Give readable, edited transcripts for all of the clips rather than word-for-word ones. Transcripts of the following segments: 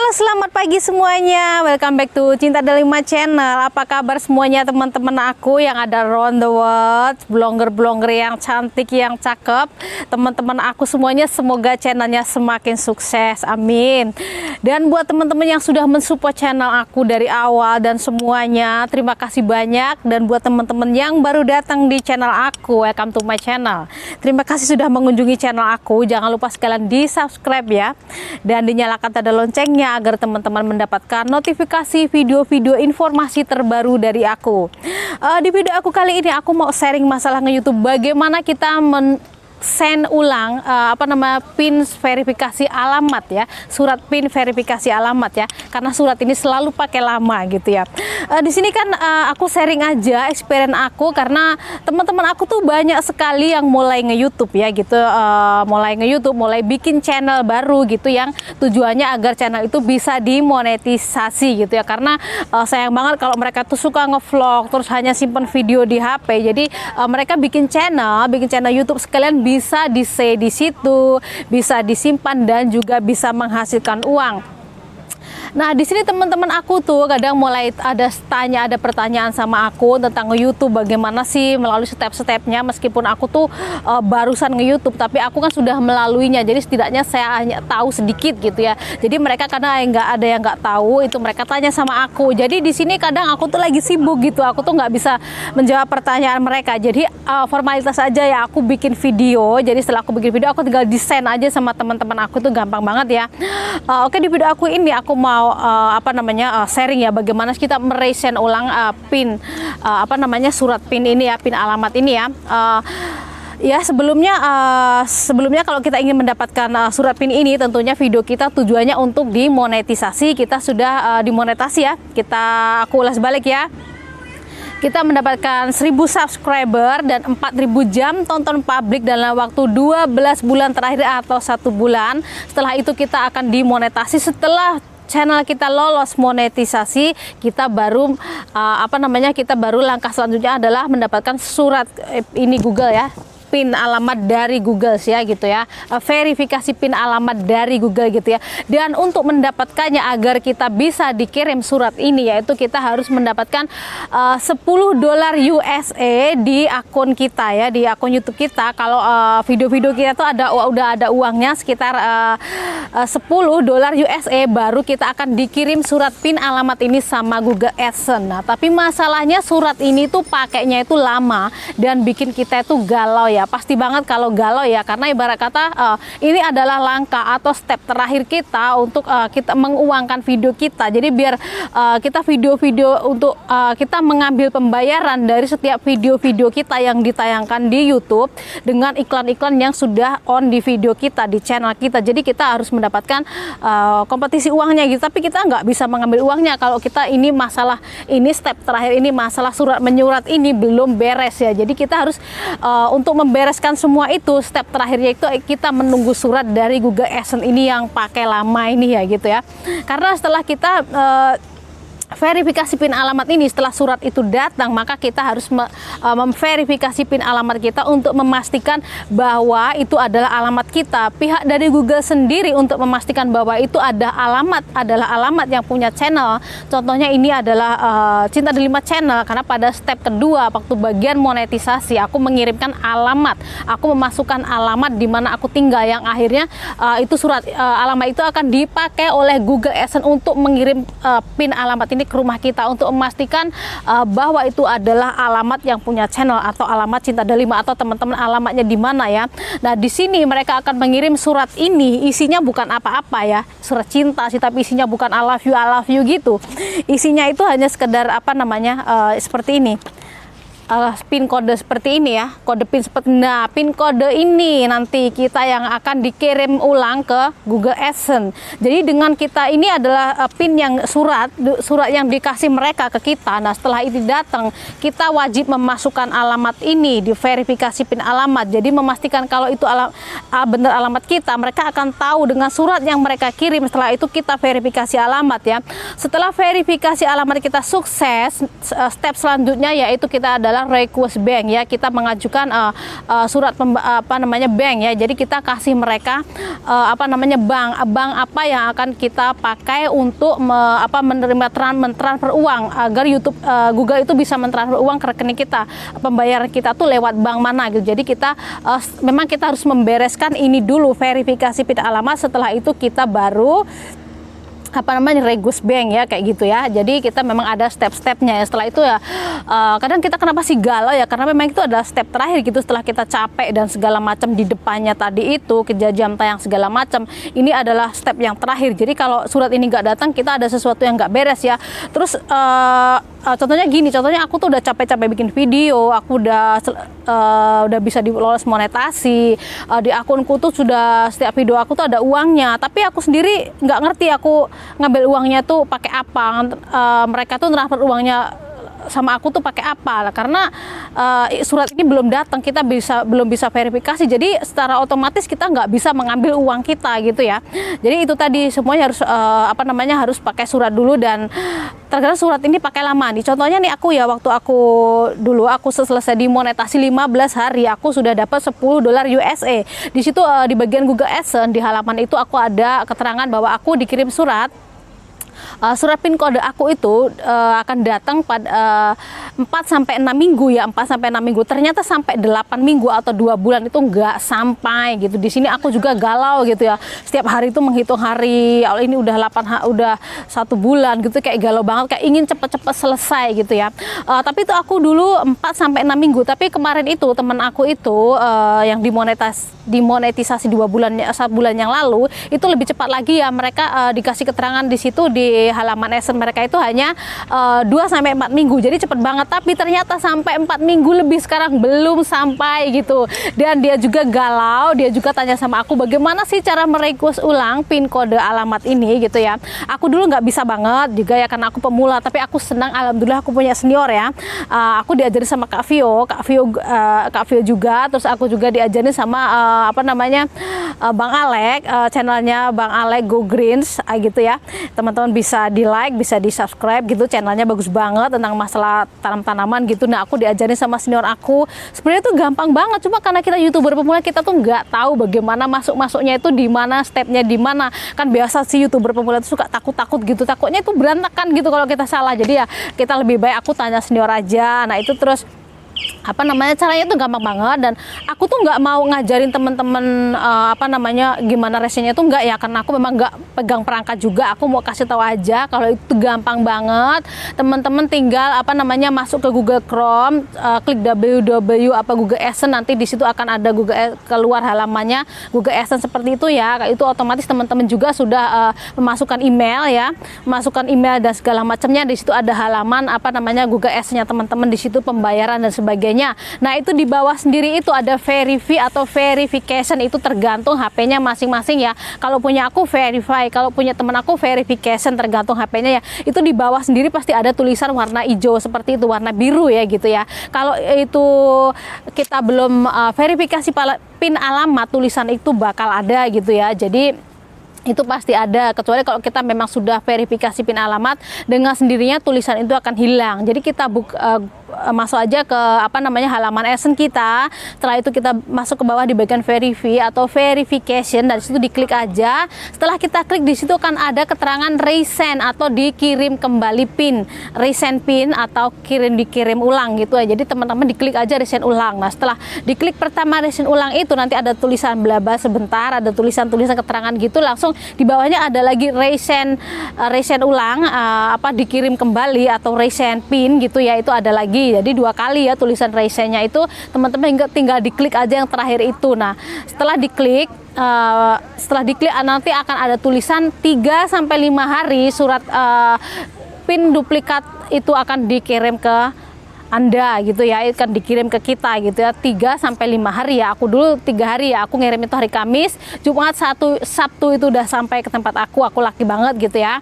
Selamat pagi semuanya. Welcome back to Cinta Delima Channel. Apa kabar semuanya teman-teman aku yang ada around the world, blogger-blogger yang cantik, yang cakep. Teman-teman aku semuanya, semoga channelnya semakin sukses. Amin. Dan buat teman-teman yang sudah mensupport channel aku dari awal dan semuanya, terima kasih banyak. Dan buat teman-teman yang baru datang di channel aku, welcome to my channel. Terima kasih sudah mengunjungi channel aku. Jangan lupa sekalian di subscribe ya, dan dinyalakan tanda loncengnya agar teman-teman mendapatkan notifikasi video-video informasi terbaru dari aku. Di video aku kali ini aku mau sharing masalah nge-YouTube, bagaimana kita send ulang PIN verifikasi alamat ya, surat PIN verifikasi alamat ya, karena surat ini selalu pakai lama gitu ya. Di sini kan aku sharing aja experience aku, karena teman-teman aku tuh banyak sekali yang mulai nge-YouTube ya gitu, mulai bikin channel baru gitu, yang tujuannya agar channel itu bisa dimonetisasi gitu ya. Karena sayang banget kalau mereka tuh suka nge-vlog terus hanya simpan video di HP. Jadi mereka bikin channel YouTube sekalian bisa di-save di situ, bisa disimpan dan juga bisa menghasilkan uang. Nah, di sini teman-teman aku tuh kadang mulai ada pertanyaan sama aku tentang nge-YouTube, bagaimana sih melalui step-stepnya, meskipun aku tuh barusan nge-YouTube, tapi aku kan sudah melaluinya, jadi setidaknya saya hanya tahu sedikit gitu ya. Jadi mereka kadang ada yang nggak tahu, itu mereka tanya sama aku. Jadi di sini kadang aku tuh lagi sibuk gitu, aku tuh nggak bisa menjawab pertanyaan mereka. Jadi formalitas aja ya, aku bikin video. Jadi setelah aku bikin video, aku tinggal desain aja sama teman-teman aku, tuh gampang banget ya. Oke, di video aku ini aku mau sharing ya, bagaimana kita meresend ulang PIN surat PIN ini ya, PIN alamat ini ya. Ya, sebelumnya kalau kita ingin mendapatkan surat PIN ini, tentunya video kita tujuannya untuk dimonetisasi. Kita sudah dimonetasi ya. Aku ulas balik ya. Kita mendapatkan 1000 subscriber dan 4000 jam tonton publik dalam waktu 12 bulan terakhir atau 1 bulan. Setelah itu kita akan dimonetasi. Setelah channel kita lolos monetisasi, kita baru langkah selanjutnya adalah mendapatkan surat ini Google ya, PIN alamat dari Google ya gitu ya, verifikasi PIN alamat dari Google gitu ya. Dan untuk mendapatkannya agar kita bisa dikirim surat ini, yaitu kita harus mendapatkan $10 USA di akun kita ya, di akun YouTube kita. Kalau video-video kita tuh udah ada uangnya sekitar $10 USA, baru kita akan dikirim surat PIN alamat ini sama Google AdSense. Nah, tapi masalahnya surat ini tuh pakainya itu lama dan bikin kita itu galau ya. Pasti banget kalau galau ya, karena ibarat kata ini adalah langkah atau step terakhir kita untuk kita menguangkan video kita. Jadi biar kita video-video untuk kita mengambil pembayaran dari setiap video-video kita yang ditayangkan di YouTube dengan iklan-iklan yang sudah on di video kita, di channel kita. Jadi kita harus mendapatkan kompetisi uangnya gitu, tapi kita nggak bisa mengambil uangnya kalau kita ini step terakhir ini, masalah surat menyurat ini belum beres ya. Jadi kita harus untuk membereskan semua itu, step terakhirnya itu kita menunggu surat dari Google AdSense ini yang pakai lama ini ya gitu ya. Karena setelah kita verifikasi PIN alamat ini, setelah surat itu datang, maka kita harus memverifikasi PIN alamat kita untuk memastikan bahwa itu adalah alamat kita. Pihak dari Google sendiri untuk memastikan bahwa itu adalah alamat yang punya channel. Contohnya ini adalah Cinta Delima Channel, karena pada step kedua waktu bagian monetisasi aku mengirimkan alamat, aku memasukkan alamat di mana aku tinggal, yang akhirnya itu surat alamat itu akan dipakai oleh Google AdSense untuk mengirim PIN alamat ini ke rumah kita, untuk memastikan bahwa itu adalah alamat yang punya channel atau alamat Cinta Delima, atau teman-teman alamatnya di mana ya. Nah, di sini mereka akan mengirim surat ini, isinya bukan apa-apa ya, surat cinta sih, tapi isinya bukan I love you gitu. Isinya itu hanya sekedar seperti ini. PIN kode seperti ini ya, kode PIN seperti. Nah, PIN kode ini nanti kita yang akan dikirim ulang ke Google AdSense. Jadi dengan kita ini adalah PIN yang surat yang dikasih mereka ke kita. Nah, setelah itu datang, kita wajib memasukkan alamat ini di verifikasi PIN alamat. Jadi memastikan kalau itu benar alamat kita, mereka akan tahu dengan surat yang mereka kirim. Setelah itu kita verifikasi alamat ya. Setelah verifikasi alamat kita sukses, step selanjutnya yaitu kita adalah adalah request bank ya. Kita mengajukan surat bank ya. Jadi kita kasih mereka bank apa yang akan kita pakai untuk menerima mentransfer uang agar Google itu bisa mentransfer uang ke rekening kita. Pembayaran kita tuh lewat bank mana gitu. Jadi kita memang kita harus membereskan ini dulu, verifikasi PIN alamat. Setelah itu kita baru request bank ya, kayak gitu ya. Jadi kita memang ada step-stepnya ya. Setelah itu ya kadang kita kenapa sih galau ya, karena memang itu adalah step terakhir gitu. Setelah kita capek dan segala macam di depannya tadi itu kejadian tayang segala macam, ini adalah step yang terakhir. Jadi kalau surat ini nggak datang, kita ada sesuatu yang nggak beres ya. Terus contohnya gini, aku tuh udah capek-capek bikin video, aku udah bisa lolos monetasi, di akunku tuh sudah setiap video aku tuh ada uangnya, tapi aku sendiri nggak ngerti aku ngambil uangnya tuh pakai apa. Mereka tuh transfer uangnya sama aku tuh pakai apa, karena surat ini belum datang, kita belum bisa verifikasi, jadi secara otomatis kita nggak bisa mengambil uang kita gitu ya. Jadi itu tadi semuanya harus harus pakai surat dulu, dan terkadang surat ini pakai lama nih. Contohnya nih aku ya, waktu aku selesai dimonetasi 15 hari, aku sudah dapat $10 USA. Di situ di bagian Google AdSense di halaman itu aku ada keterangan bahwa aku dikirim surat PIN kode aku itu akan datang pada 4-6 minggu ya, 4-6 minggu. Ternyata sampai 8 minggu atau 2 bulan itu nggak sampai gitu. Di sini aku juga galau gitu ya. Setiap hari itu menghitung hari, ini udah 1 bulan gitu, kayak galau banget, kayak ingin cepet-cepet selesai gitu ya. Tapi itu aku dulu 4-6 minggu. Tapi kemarin itu teman aku itu yang dimonetisasi 1 bulan yang lalu itu lebih cepat lagi ya. Mereka dikasih keterangan di situ di halaman AdSense mereka itu hanya 2-4 minggu, jadi cepet banget. Tapi ternyata sampai 4 minggu lebih sekarang belum sampai gitu. Dan dia juga galau, dia juga tanya sama aku bagaimana sih cara merequest ulang PIN kode alamat ini gitu ya. Aku dulu nggak bisa banget juga ya, karena aku pemula, tapi aku senang, alhamdulillah aku punya senior ya. Aku diajari sama Kak Vio juga, terus aku juga diajarin sama Bang Alek, channelnya Bang Alek Go Greens gitu ya. Teman-teman bisa di like, bisa di subscribe gitu, channelnya bagus banget tentang masalah tanam-tanaman gitu. Nah aku diajarin sama senior aku, sebenarnya itu gampang banget, cuma karena kita YouTuber pemula kita tuh nggak tahu bagaimana masuknya itu di mana, stepnya di mana. Kan biasa sih YouTuber pemula itu suka takut gitu, takutnya itu berantakan gitu kalau kita salah. Jadi ya kita lebih baik aku tanya senior aja. Nah itu terus caranya itu gampang banget, dan aku tuh nggak mau ngajarin temen-temen gimana resenya itu nggak ya, karena aku memang nggak pegang perangkat juga. Aku mau kasih tahu aja kalau itu gampang banget. Temen-temen tinggal masuk ke Google Chrome, klik www Google AdSense, nanti di situ akan ada keluar halamannya Google AdSense seperti itu ya. Itu otomatis teman-teman juga sudah memasukkan email ya, memasukkan email dan segala macamnya. Di situ ada halaman Google AdSense-nya teman-teman, di situ pembayaran dan sebagainya. Nah itu di bawah sendiri itu ada verify atau verification, itu tergantung HP-nya masing-masing ya. Kalau punya aku verify, kalau punya teman aku verification, tergantung HP-nya ya. Itu di bawah sendiri pasti ada tulisan warna hijau seperti itu, warna biru ya gitu ya. Kalau itu kita belum verifikasi PIN alamat, tulisan itu bakal ada gitu ya. Jadi itu pasti ada, kecuali kalau kita memang sudah verifikasi PIN alamat, dengan sendirinya tulisan itu akan hilang. Jadi kita masuk aja ke halaman AdSense kita. Setelah itu kita masuk ke bawah di bagian verify atau verification, dari situ diklik aja. Setelah kita klik, di situ akan ada keterangan resend atau dikirim kembali PIN, resend PIN atau dikirim ulang gitu ya. Jadi teman-teman diklik aja resend ulang. Nah setelah diklik pertama resend ulang itu nanti ada tulisan bla-bla sebentar, ada tulisan-tulisan keterangan gitu, langsung di bawahnya ada lagi resend ulang, dikirim kembali atau resend PIN gitu ya. Itu ada lagi. Jadi 2 kali ya tulisan resendnya itu, teman-teman tinggal diklik aja yang terakhir itu. Nah setelah diklik nanti akan ada tulisan 3-5 hari surat PIN duplikat itu akan dikirim ke Anda gitu ya, akan dikirim ke kita gitu ya, 3-5 hari ya. Aku dulu 3 hari ya, aku ngirim itu hari Kamis, Jumat, Sabtu itu udah sampai ke tempat aku laki banget gitu ya.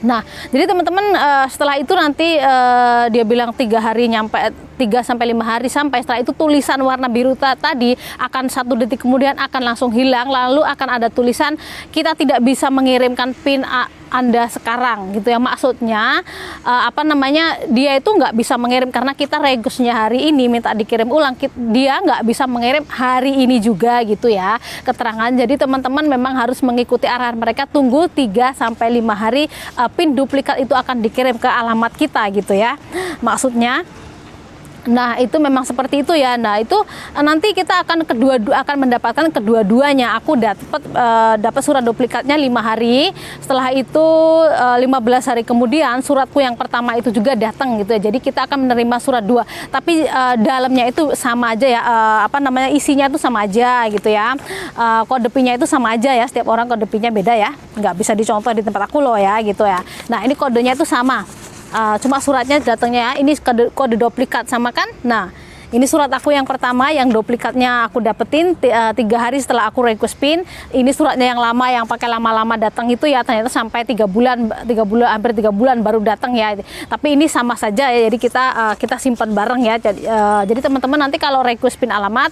Nah, jadi teman-teman setelah itu nanti dia bilang 3 hari nyampe, 3-5 hari sampai. Setelah itu tulisan warna biru tadi akan 1 detik kemudian akan langsung hilang, lalu akan ada tulisan kita tidak bisa mengirimkan PIN Anda sekarang gitu ya. Maksudnya apa namanya, dia itu nggak bisa mengirim karena kita requestnya hari ini minta dikirim ulang, dia nggak bisa mengirim hari ini juga gitu ya keterangan. Jadi teman-teman memang harus mengikuti arahan mereka, tunggu 3-5 hari PIN duplikat itu akan dikirim ke alamat kita gitu ya maksudnya. Nah itu memang seperti itu ya. Nah itu nanti kita akan mendapatkan kedua-duanya. Aku dapat surat duplikatnya 5 hari. Setelah itu 15 hari kemudian suratku yang pertama itu juga datang gitu ya. Jadi kita akan menerima surat 2. Tapi dalamnya itu sama aja ya. Apa namanya, isinya itu sama aja gitu ya. Kode PIN-nya itu sama aja ya. Setiap orang kode PIN-nya beda ya. Nggak bisa dicontoh di tempat aku loh ya gitu ya. Nah ini kodenya itu sama. Cuma suratnya datangnya ya, ini kode duplikat sama kan. Nah ini surat aku yang pertama yang duplikatnya aku dapetin 3 hari setelah aku request PIN. Ini suratnya yang lama yang pakai lama-lama datang itu ya, ternyata sampai 3 bulan hampir 3 bulan baru datang ya. Tapi ini sama saja ya, jadi kita simpan bareng ya. Jadi teman-teman nanti kalau request PIN alamat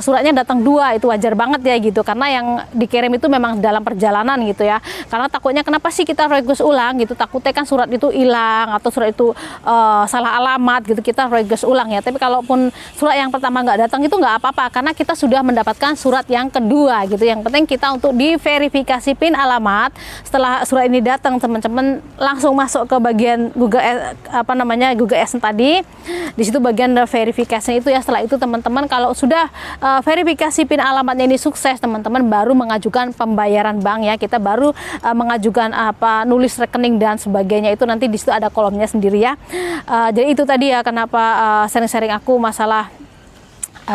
suratnya datang 2 itu wajar banget ya gitu, karena yang dikirim itu memang dalam perjalanan gitu ya. Karena takutnya kenapa sih kita request ulang gitu, takutnya kan surat itu hilang atau surat itu salah alamat gitu, kita request ulang ya. Tapi kalaupun surat yang pertama nggak datang itu nggak apa-apa, karena kita sudah mendapatkan surat yang kedua gitu. Yang penting kita untuk diverifikasi PIN alamat. Setelah surat ini datang, teman-teman langsung masuk ke bagian Google Adsense tadi. Di situ bagian verifikasi itu ya. Setelah itu teman-teman kalau sudah verifikasi PIN alamatnya ini sukses, teman-teman baru mengajukan pembayaran bank ya. Kita baru mengajukan nulis rekening dan sebagainya, itu nanti di situ ada kolomnya sendiri ya. Jadi itu tadi ya kenapa sharing-sharing aku masalah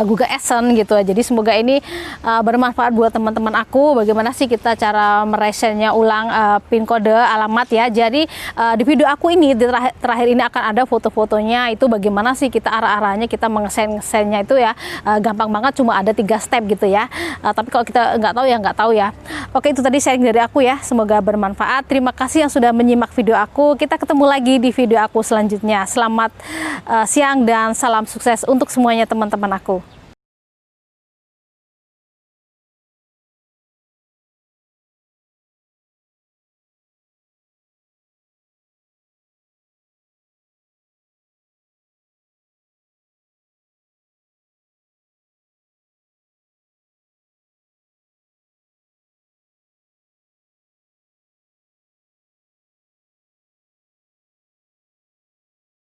Google Adsense gitu. Jadi semoga ini bermanfaat buat teman-teman aku, bagaimana sih kita cara meresetnya ulang PIN kode alamat ya. Jadi di video aku ini terakhir ini akan ada foto-fotonya, itu bagaimana sih kita arah-arahnya kita mengesennya itu ya. Gampang banget, cuma ada 3 step gitu ya. Tapi kalau kita nggak tahu ya. Oke, itu tadi sharing dari aku ya, semoga bermanfaat. Terima kasih yang sudah menyimak video aku. Kita ketemu lagi di video aku selanjutnya. Selamat siang dan salam sukses untuk semuanya teman-teman aku.